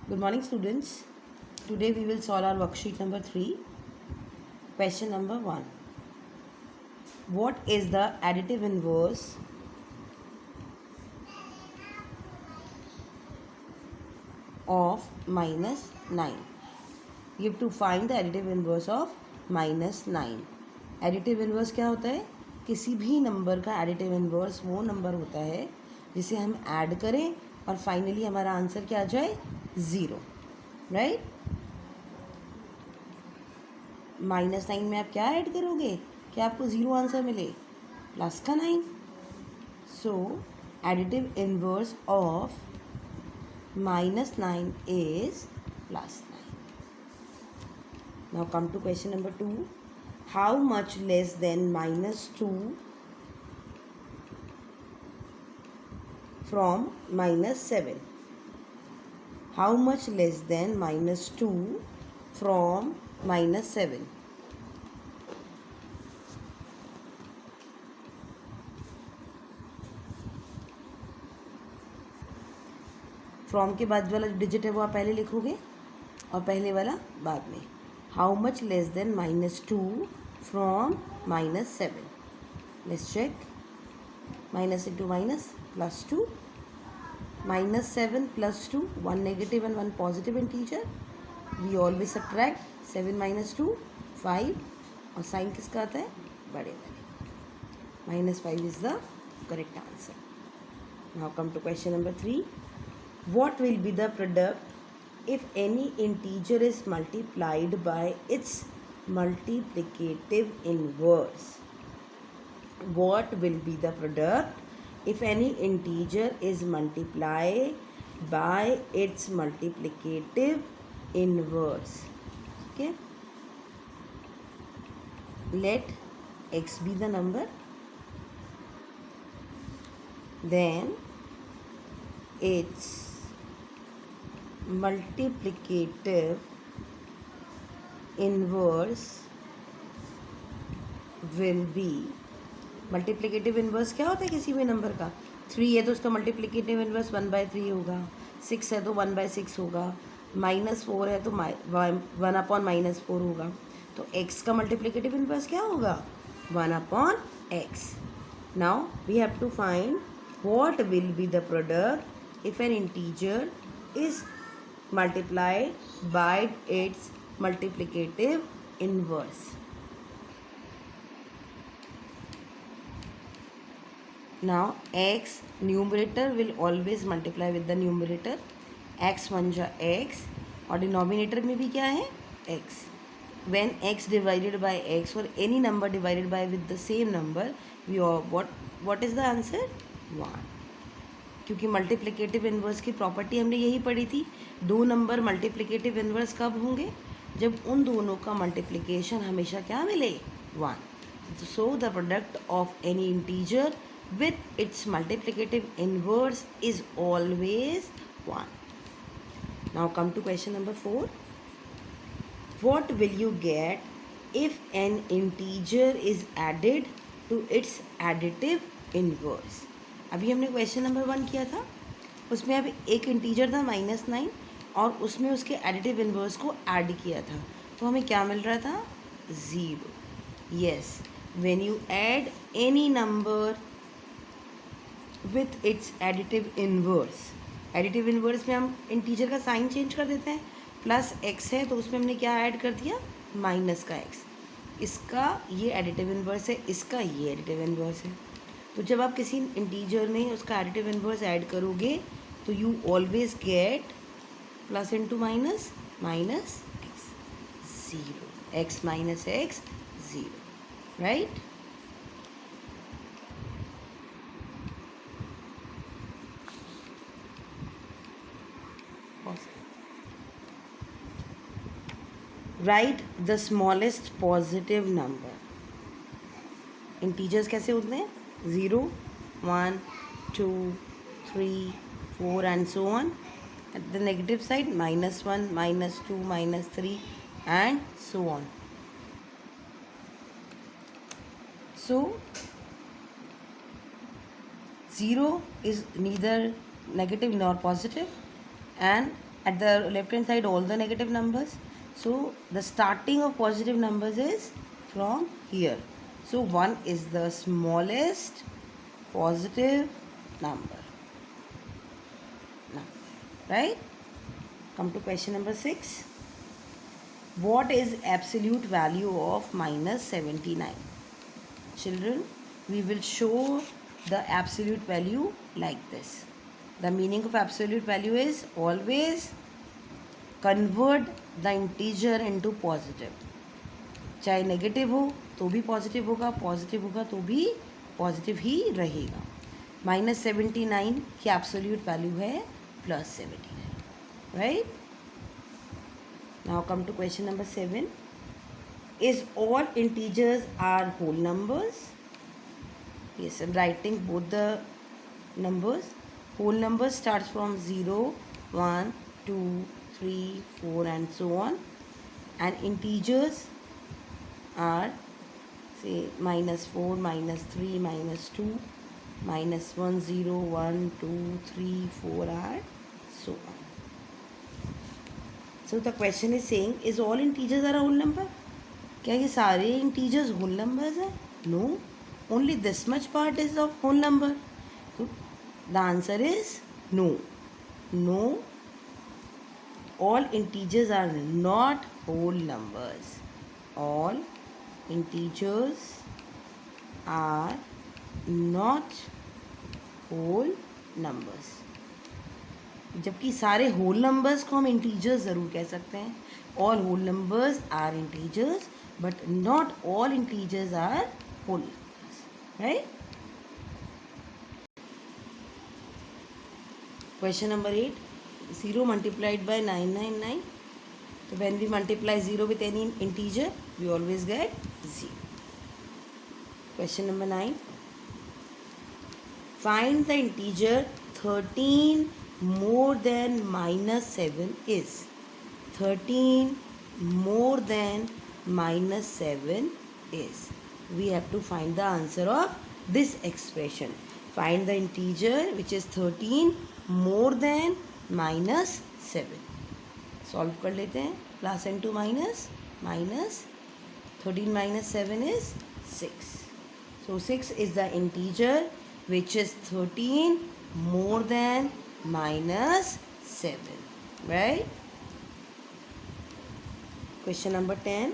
Good morning, students. Today we will solve our worksheet number 3. Question number 1. What is the additive inverse of minus 9? You have to find the additive inverse of minus 9. Additive inverse क्या होता है? किसी भी number का additive inverse वो number होता है जिसे हम ऐड करें और फाइनली हमारा आंसर क्या आ जाए? 0. राइट? -9 में आप क्या ऐड करोगे कि आपको 0 आंसर मिले? प्लस का 9. सो additive inverse of -9 is +9. Now come to question number 2. How much less than -2 from -7? How much less than -2 from -7? From के बाद वाला डिजिट है वो आप पहले लिखोगे और पहले वाला बाद में. How much less than -2 from -7? Let's check. Minus into minus +2. -7 +2, 1 negative and 1 positive integer. We always subtract. 7 - 2 5 और साइन किसका आता है? बड़े वाले. -5 is the correct answer. Now come to question number 3. What will be the product if any integer is multiplied by its multiplicative inverse? What will be the product if any integer is multiplied by its multiplicative inverse? Okay. Let x be the number, then its multiplicative inverse will be. Multiplicative inverse क्या होता है किसी भी number का? 3 है तो उसका multiplicative inverse 1/3 होगा. 6 है तो 1/6 होगा. -4 है तो 1/-4 होगा. तो x का मल्टीप्लिकेटिव इन्वर्स क्या होगा? 1/x. Now we have to find what will be the product if an integer is multiplied by its multiplicative inverse. Now x numerator will always multiply with the numerator. x 1 जा x और denominator में भी क्या है? x. When x divided by x or any number divided by with the same number, we what is the answer? 1. क्योंकि multiplicative inverse की property हमने यही पढ़ी थी. दो नंबर मल्टीप्लिकेटिव इन्वर्स कब होंगे? जब उन दोनों का मल्टीप्लिकेशन हमेशा क्या मिले? 1. So the product of any integer with its multiplicative inverse is always 1. Now come to question number 4. What will you get if an integer is added to its additive inverse? अभी हमने question number 1 किया था, उसमें अभी एक integer था -9 और उसमें उसके एडिटिव इन्वर्स को ऐड किया था, तो हमें क्या मिल रहा था? 0. Yes, when you add any number with its additive inverse. Additive inverse में हम इंटीजर का साइन चेंज कर देते हैं. +x है तो उसमें हमने क्या ऐड कर दिया? -x. इसका ये एडिटिव इन्वर्स है, इसका ये एडिटिव इन्वर्स है. तो जब आप किसी इंटीजर में उसका एडिटिव इन्वर्स ऐड करोगे तो you always get plus into minus -x. 0. x - x 0. Right? Right the smallest positive number. Integers कैसे होते हैं? 0, 1, 2, 3, 4 and so on. At the negative side, -1, -2, -3 and so on. So 0 is neither negative nor positive and at the left hand side all the negative numbers. So the starting of positive numbers is from here. So 1 is the smallest positive number. Now, right? Come to question number 6. What is absolute value of minus 79? Children, we will show the absolute value like this. The meaning of absolute value is always convert the integer into positive. चाहे negative हो तो भी positive होगा तो भी positive ही रहेगा. -79 की absolute value है +79, right. Now come to question number 7. Is all integers are whole numbers? Yes, I'm writing both the numbers. Whole numbers starts from 0, 1, 2, 3, 4 and so on. And integers are say -4, -3, -2, -1, 0, 1, 2, 3, 4 and so on. So the question is saying, is all integers are a whole number? क्या ये सारे integers whole numbers हैं? No, only this much part is of whole number. तो the answer is no. No, all integers are not whole numbers. All integers are not whole numbers. जबकि सारे whole numbers को हम integers ज़रूर कह सकते हैं. All whole numbers are integers but not all integers are whole numbers, right? Question number 8. 0 multiplied by 999. So when we multiply 0 with any integer, we always get 0. Question number 9. Find the integer 13 more than -7 is. 13 more than -7 is. We have to find the answer of this expression. Find the integer which is 13 more than -7. Solve कर लेते हैं. Plus into minus. 13 minus 7 is 6. So 6 is the integer which is 13 more than -7. Right? Question number 10.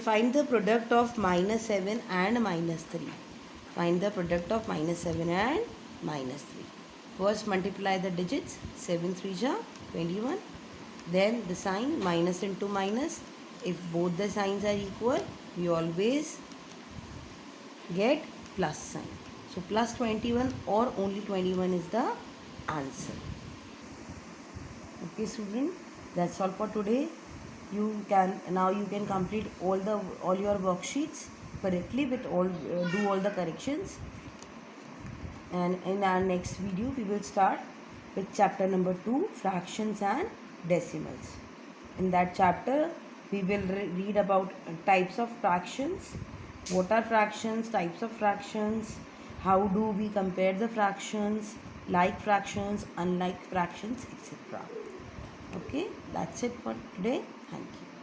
Find the product of -7 and -3. Find the product of -7 and -3. First multiply the digits. 7 3 ja 21. Then the sign minus into minus. If both the signs are equal, we always get plus sign. So plus 21 or only 21 is the answer. Okay student, that's all for today. You can complete all your worksheets correctly with do all the corrections, and in our next video we will start with chapter number 2, fractions and decimals. In that chapter we will read about types of fractions, what are fractions, types of fractions, how do we compare the fractions, like fractions, unlike fractions, etc. Okay, that's it for today. Thank you.